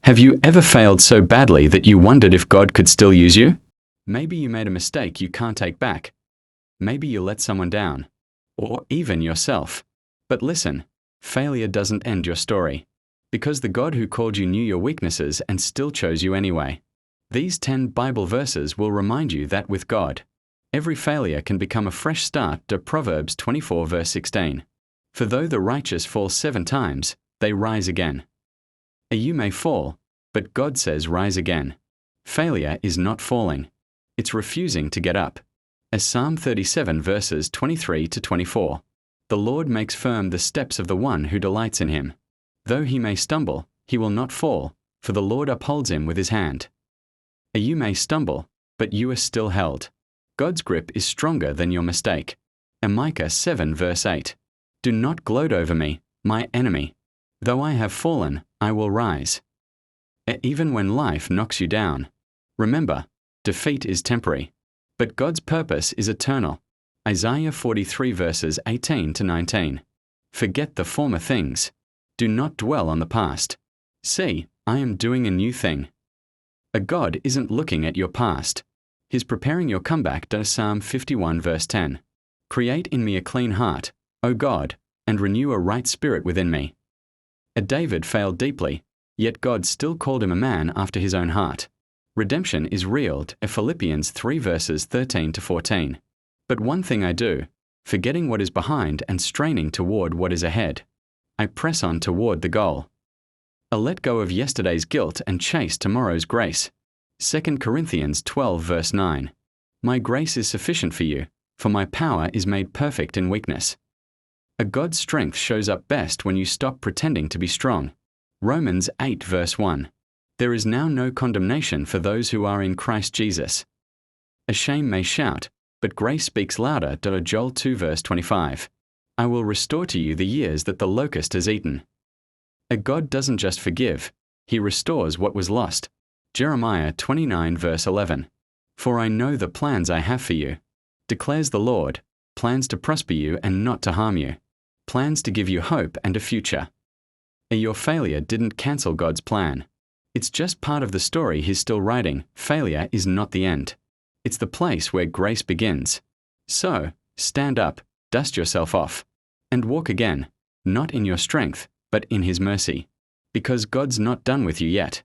Have you ever failed so badly that you wondered if God could still use you? Maybe you made a mistake you can't take back. Maybe you let someone down. Or even yourself. But listen, failure doesn't end your story. Because the God who called you knew your weaknesses and still chose you anyway. These 10 Bible verses will remind you that with God, every failure can become a fresh start to Proverbs 24 verse 16. For though the righteous fall 7 times, they rise again. You may fall, but God says rise again. Failure is not falling. It's refusing to get up. As Psalm 37 verses 23 to 24. The Lord makes firm the steps of the one who delights in him. Though he may stumble, he will not fall, for the Lord upholds him with his hand. You may stumble, but you are still held. God's grip is stronger than your mistake. Micah 7 verse 8. Do not gloat over me, my enemy. Though I have fallen, I will rise. Even when life knocks you down, remember, defeat is temporary, but God's purpose is eternal. Isaiah 43 verses 18 to 19. Forget the former things. Do not dwell on the past. See, I am doing a new thing. A God isn't looking at your past. He's preparing your comeback to Psalm 51 verse 10. Create in me a clean heart, O God, and renew a right spirit within me. David failed deeply, yet God still called him a man after his own heart. Redemption is real, Philippians 3 verses 13 to 14. But one thing I do, forgetting what is behind and straining toward what is ahead. I press on toward the goal. Let go of yesterday's guilt and chase tomorrow's grace. 2 Corinthians 12 verse 9. My grace is sufficient for you, for my power is made perfect in weakness. God's strength shows up best when you stop pretending to be strong. Romans 8 verse 1. There is now no condemnation for those who are in Christ Jesus. A shame may shout, but grace speaks louder. Joel 2 verse 25. I will restore to you the years that the locust has eaten. God doesn't just forgive, he restores what was lost. Jeremiah 29 verse 11. For I know the plans I have for you, declares the Lord, plans to prosper you and not to harm you. Plans to give you hope and a future. Your failure didn't cancel God's plan. It's just part of the story he's still writing. Failure is not the end. It's the place where grace begins. So, stand up, dust yourself off, and walk again, not in your strength, but in his mercy. Because God's not done with you yet.